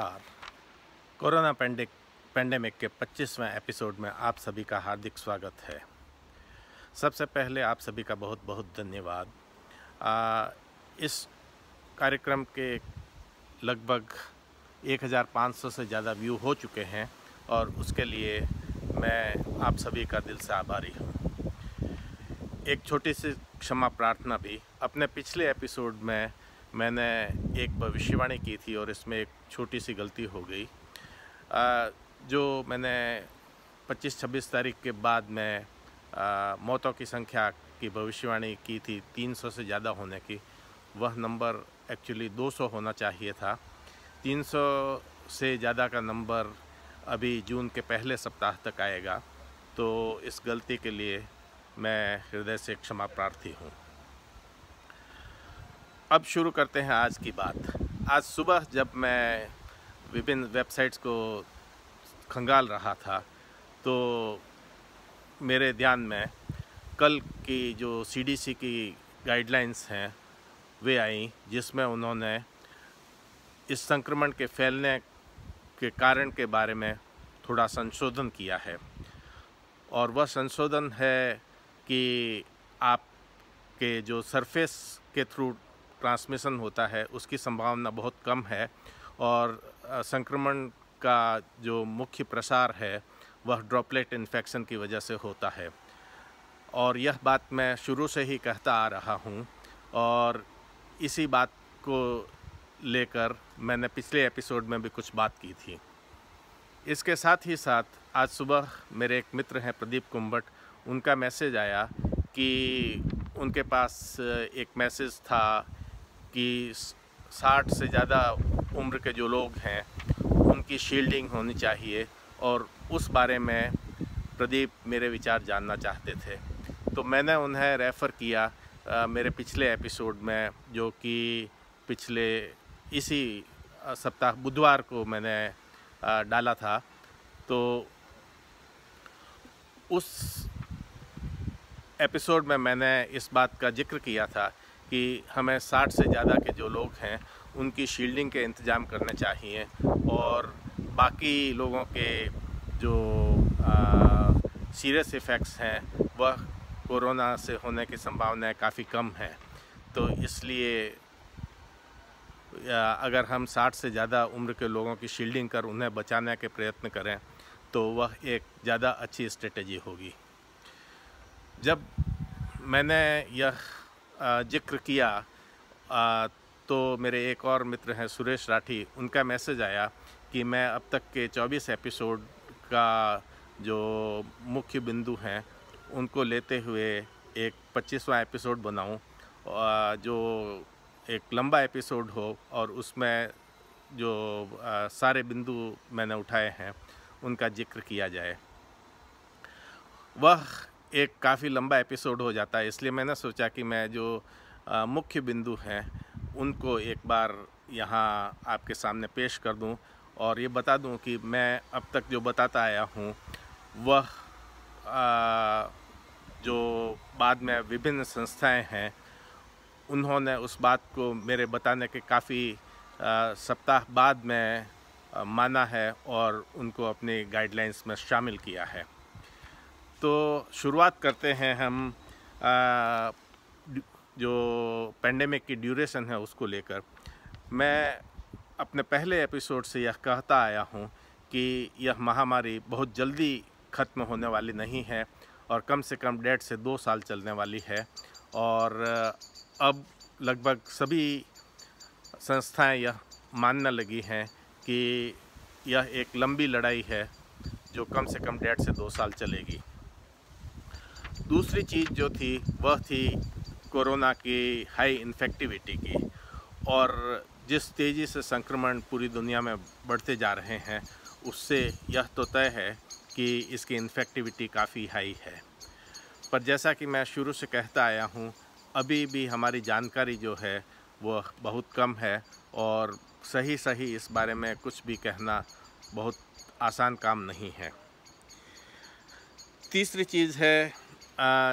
नमस्कार। Corona pandemic के 25वें episode में आप सभी का हार्दिक स्वागत है। सबसे पहले आप सभी का बहुत बहुत धन्यवाद। इस कार्यक्रम के लगभग 1500 से ज़्यादा व्यू हो चुके हैं और उसके लिए मैं आप सभी का दिल से आभारी हूँ। एक छोटी सी क्षमा प्रार्थना भी। अपने पिछले एपिसोड में मैंने एक भविष्यवाणी की थी और इसमें एक छोटी सी गलती हो गई। जो मैंने 25-26 तारीख के बाद में मौतों की संख्या की भविष्यवाणी की थी 300 से ज़्यादा होने की, वह नंबर एक्चुअली 200 होना चाहिए था। 300 से ज़्यादा का नंबर अभी जून के पहले सप्ताह तक आएगा, तो इस गलती के लिए मैं हृदय से क्षमा प्रार्थी हूँ। अब शुरू करते हैं आज की बात। आज सुबह जब मैं विभिन्न वेबसाइट्स को खंगाल रहा था तो मेरे ध्यान में कल की जो CDC की गाइडलाइंस हैं वे आई, जिसमें उन्होंने इस संक्रमण के फैलने के कारण के बारे में थोड़ा संशोधन किया है। और वह संशोधन है कि आपके जो सरफेस के थ्रू ट्रांसमिशन होता है उसकी संभावना बहुत कम है और संक्रमण का जो मुख्य प्रसार है वह ड्रॉपलेट इन्फेक्शन की वजह से होता है। और यह बात मैं शुरू से ही कहता आ रहा हूँ और इसी बात को लेकर मैंने पिछले एपिसोड में भी कुछ बात की थी। इसके साथ ही साथ आज सुबह मेरे एक मित्र हैं प्रदीप कुंभट, उनका मैसेज आया कि उनके पास एक मैसेज था कि 60 से ज़्यादा उम्र के जो लोग हैं उनकी शील्डिंग होनी चाहिए और उस बारे में प्रदीप मेरे विचार जानना चाहते थे। तो मैंने उन्हें रेफ़र किया मेरे पिछले एपिसोड में, जो कि पिछले इसी सप्ताह बुधवार को मैंने डाला था। तो उस एपिसोड में मैंने इस बात का जिक्र किया था कि हमें 60 से ज़्यादा के जो लोग हैं उनकी शील्डिंग के इंतज़ाम करने चाहिए और बाकी लोगों के जो सीरियस इफ़ेक्ट्स हैं वह कोरोना से होने की संभावनाएं काफ़ी कम हैं। तो इसलिए अगर हम 60 से ज़्यादा उम्र के लोगों की शील्डिंग कर उन्हें बचाने के प्रयत्न करें तो वह एक ज़्यादा अच्छी स्ट्रेटजी होगी। जब मैंने यह जिक्र किया तो मेरे एक और मित्र हैं सुरेश राठी, उनका मैसेज आया कि मैं अब तक के 24 एपिसोड का जो मुख्य बिंदु हैं उनको लेते हुए एक 25वां एपिसोड बनाऊं, जो एक लंबा एपिसोड हो और उसमें जो सारे बिंदु मैंने उठाए हैं उनका जिक्र किया जाए। वह एक काफ़ी लंबा एपिसोड हो जाता है, इसलिए मैंने सोचा कि मैं जो मुख्य बिंदु हैं उनको एक बार यहाँ आपके सामने पेश कर दूं और ये बता दूं कि मैं अब तक जो बताता आया हूँ वह जो बाद में विभिन्न संस्थाएं हैं उन्होंने उस बात को मेरे बताने के काफ़ी सप्ताह बाद में माना है और उनको अपनी गाइडलाइंस में शामिल किया है। तो शुरुआत करते हैं हम जो पेंडेमिक की ड्यूरेशन है उसको लेकर। मैं अपने पहले एपिसोड से यह कहता आया हूँ कि यह महामारी बहुत जल्दी ख़त्म होने वाली नहीं है और कम से कम 1.5 से 2 साल चलने वाली है। और अब लगभग सभी संस्थाएं यह मानने लगी हैं कि यह एक लंबी लड़ाई है जो कम से कम 1.5 से 2 साल चलेगी। दूसरी चीज़ जो थी वह थी कोरोना की हाई इन्फेक्टिविटी की, और जिस तेज़ी से संक्रमण पूरी दुनिया में बढ़ते जा रहे हैं उससे यह तो तय है कि इसकी इन्फेक्टिविटी काफ़ी हाई है। पर जैसा कि मैं शुरू से कहता आया हूँ, अभी भी हमारी जानकारी जो है वह बहुत कम है और सही इस बारे में कुछ भी कहना बहुत आसान काम नहीं है। तीसरी चीज़ है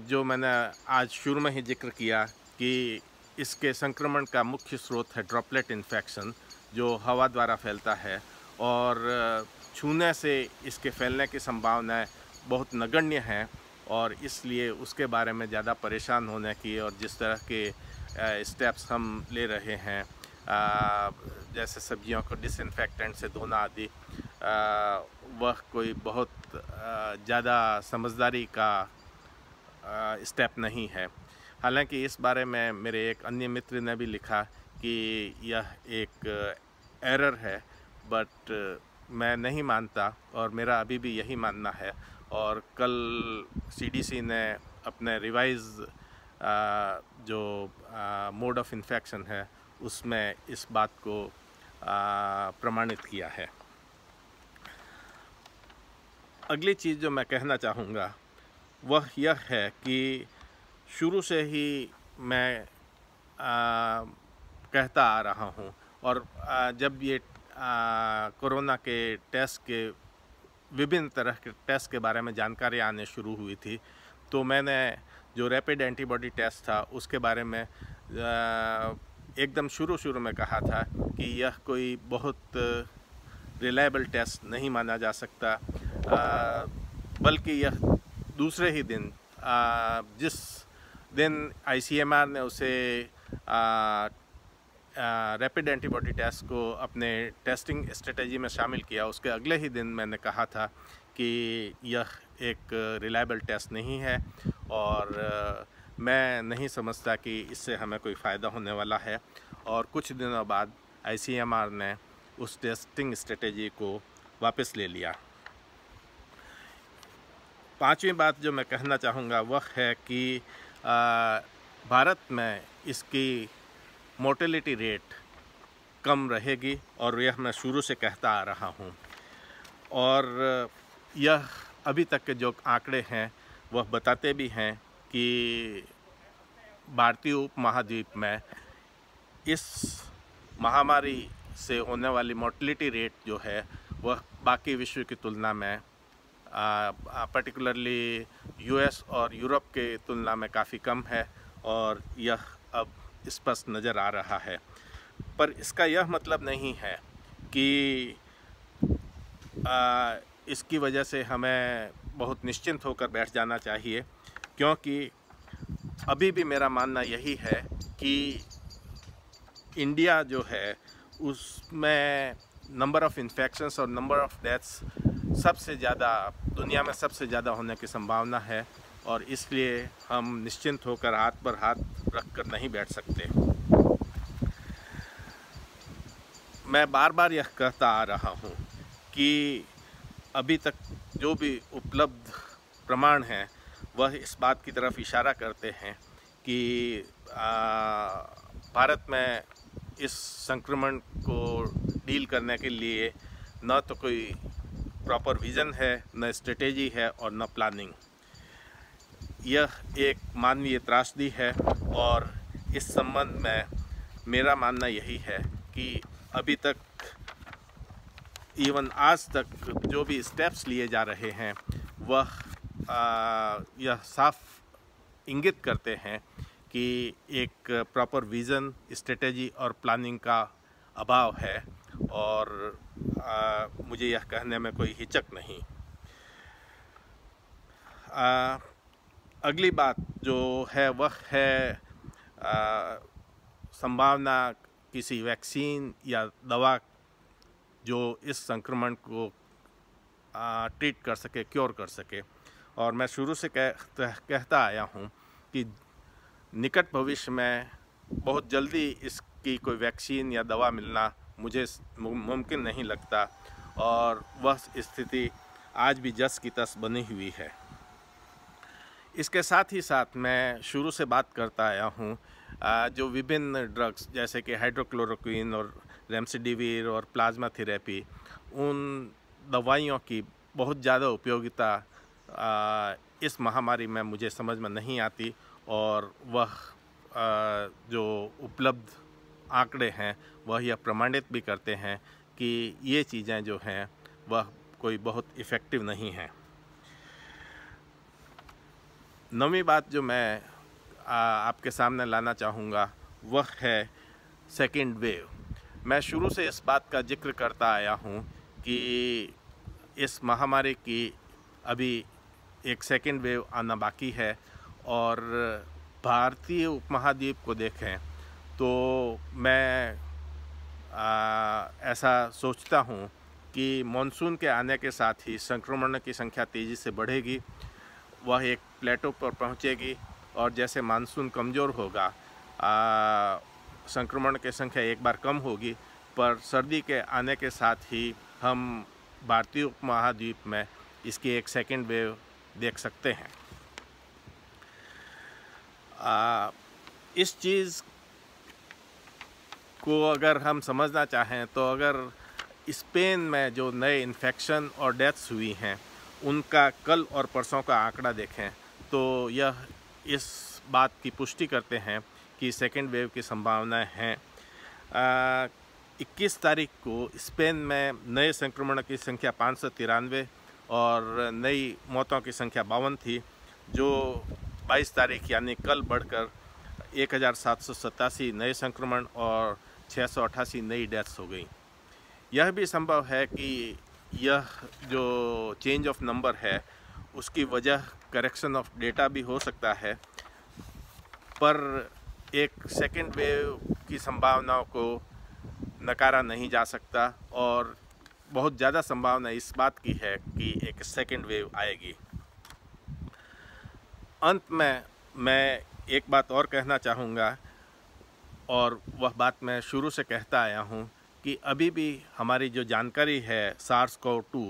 जो मैंने आज शुरू में ही जिक्र किया कि इसके संक्रमण का मुख्य स्रोत है ड्रॉपलेट इन्फेक्शन, जो हवा द्वारा फैलता है और छूने से इसके फैलने की संभावनाएं बहुत नगण्य हैं, और इसलिए उसके बारे में ज़्यादा परेशान होने की और जिस तरह के स्टेप्स हम ले रहे हैं, जैसे सब्जियों को डिसइंफेक्टेंट से धोना आदि, वह कोई बहुत ज़्यादा समझदारी का स्टेप नहीं है। हालांकि इस बारे में मेरे एक अन्य मित्र ने भी लिखा कि यह एक एरर है, बट मैं नहीं मानता और मेरा अभी भी यही मानना है। और कल सीडीसी ने अपने रिवाइज जो मोड ऑफ इन्फेक्शन है उसमें इस बात को प्रमाणित किया है। अगली चीज़ जो मैं कहना चाहूँगा वह यह है कि शुरू से ही मैं कहता आ रहा हूँ, और जब ये कोरोना के टेस्ट के विभिन्न तरह के टेस्ट के बारे में जानकारी आने शुरू हुई थी, तो मैंने जो रैपिड एंटीबॉडी टेस्ट था उसके बारे में एकदम शुरू में कहा था कि यह कोई बहुत रिलायबल टेस्ट नहीं माना जा सकता, बल्कि यह दूसरे ही दिन, जिस दिन आईसीएमआर ने उसे रैपिड एंटीबॉडी टेस्ट को अपने टेस्टिंग स्ट्रेटजी में शामिल किया, उसके अगले ही दिन मैंने कहा था कि यह एक रिलायबल टेस्ट नहीं है और मैं नहीं समझता कि इससे हमें कोई फ़ायदा होने वाला है। और कुछ दिनों बाद आईसीएमआर ने उस टेस्टिंग स्ट्रेटजी को वापस ले लिया। पांचवी बात जो मैं कहना चाहूँगा वह है कि भारत में इसकी मोर्टेलिटी रेट कम रहेगी, और यह मैं शुरू से कहता आ रहा हूँ। और यह अभी तक के जो आंकड़े हैं वह बताते भी हैं कि भारतीय उपमहाद्वीप में इस महामारी से होने वाली मोर्टेलिटी रेट जो है वह बाकी विश्व की तुलना में, पर्टिकुलरली यूएस और यूरोप के तुलना में काफ़ी कम है, और यह अब स्पष्ट नज़र आ रहा है। पर इसका यह मतलब नहीं है कि इसकी वजह से हमें बहुत निश्चिंत होकर बैठ जाना चाहिए, क्योंकि अभी भी मेरा मानना यही है कि इंडिया जो है उसमें नंबर ऑफ़ इन्फेक्शंस और नंबर ऑफ़ डेथ्स सबसे ज़्यादा, दुनिया में सबसे ज़्यादा होने की संभावना है, और इसलिए हम निश्चिंत होकर हाथ पर हाथ रखकर नहीं बैठ सकते। मैं बार बार यह कहता आ रहा हूँ कि अभी तक जो भी उपलब्ध प्रमाण हैं वह इस बात की तरफ इशारा करते हैं कि भारत में इस संक्रमण को डील करने के लिए न तो कोई प्रॉपर विज़न है, न स्ट्रेटेजी है और न प्लानिंग। यह एक मानवीय त्रासदी है, और इस संबंध में मेरा मानना यही है कि अभी तक, इवन आज तक जो भी स्टेप्स लिए जा रहे हैं वह यह साफ इंगित करते हैं कि एक प्रॉपर विज़न, स्ट्रेटेजी और प्लानिंग का अभाव है, और मुझे यह कहने में कोई हिचक नहीं। अगली बात जो है वह है संभावना किसी वैक्सीन या दवा जो इस संक्रमण को ट्रीट कर सके, क्योर कर सके। और मैं शुरू से कहता आया हूँ कि निकट भविष्य में बहुत जल्दी इसकी कोई वैक्सीन या दवा मिलना मुझे मुमकिन नहीं लगता, और वह स्थिति आज भी जस की तस बनी हुई है। इसके साथ ही साथ मैं शुरू से बात करता आया हूँ जो विभिन्न ड्रग्स जैसे कि हाइड्रोक्लोरोक्विन और रेमडेसिविर और प्लाज्मा थेरेपी, उन दवाइयों की बहुत ज़्यादा उपयोगिता इस महामारी में मुझे समझ में नहीं आती, और वह जो उपलब्ध आंकड़े हैं वह यह प्रमाणित भी करते हैं कि ये चीज़ें जो हैं वह कोई बहुत इफ़ेक्टिव नहीं हैं। नवीं बात जो मैं आपके सामने लाना चाहूँगा वह है सेकेंड वेव। मैं शुरू से इस बात का जिक्र करता आया हूँ कि इस महामारी की अभी एक सेकेंड वेव आना बाकी है, और भारतीय उपमहाद्वीप को देखें तो मैं ऐसा सोचता हूँ कि मॉनसून के आने के साथ ही संक्रमण की संख्या तेज़ी से बढ़ेगी, वह एक प्लेटो पर पहुँचेगी, और जैसे मानसून कमज़ोर होगा संक्रमण की संख्या एक बार कम होगी, पर सर्दी के आने के साथ ही हम भारतीय उपमहाद्वीप में इसकी एक सेकेंड वेव देख सकते हैं। इस चीज़ को अगर हम समझना चाहें तो अगर स्पेन में जो नए इन्फेक्शन और डेथ्स हुई हैं उनका कल और परसों का आंकड़ा देखें तो यह इस बात की पुष्टि करते हैं कि सेकेंड वेव की संभावनाएं हैं। 21 तारीख को स्पेन में नए संक्रमण की संख्या 593 और नई मौतों की संख्या 52 थी, जो 22 तारीख यानी कल बढ़कर 1787 नए संक्रमण और 688 नई डेथ्स हो गई। यह भी संभव है कि यह जो चेंज ऑफ नंबर है उसकी वजह करेक्शन ऑफ डेटा भी हो सकता है, पर एक सेकेंड वेव की संभावनाओं को नकारा नहीं जा सकता, और बहुत ज़्यादा संभावना इस बात की है कि एक सेकेंड वेव आएगी। अंत में मैं एक बात और कहना चाहूँगा, और वह बात मैं शुरू से कहता आया हूँ कि अभी भी हमारी जो जानकारी है SARS-CoV-2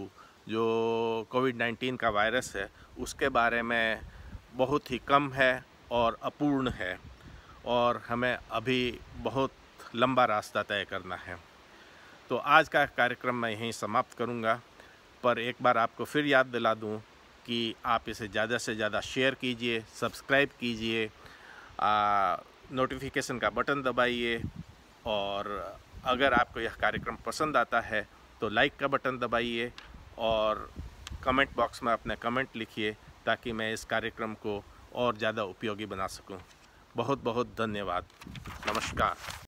जो कोविड-19 का वायरस है उसके बारे में बहुत ही कम है और अपूर्ण है, और हमें अभी बहुत लंबा रास्ता तय करना है। तो आज का कार्यक्रम मैं यहीं समाप्त करूंगा, पर एक बार आपको फिर याद दिला दूं कि आप इसे ज़्यादा से ज़्यादा शेयर कीजिए, सब्सक्राइब कीजिए, नोटिफिकेशन का बटन दबाइए, और अगर आपको यह कार्यक्रम पसंद आता है तो लाइक का बटन दबाइए और कमेंट बॉक्स में अपने कमेंट लिखिए ताकि मैं इस कार्यक्रम को और ज़्यादा उपयोगी बना सकूं। बहुत बहुत धन्यवाद। नमस्कार।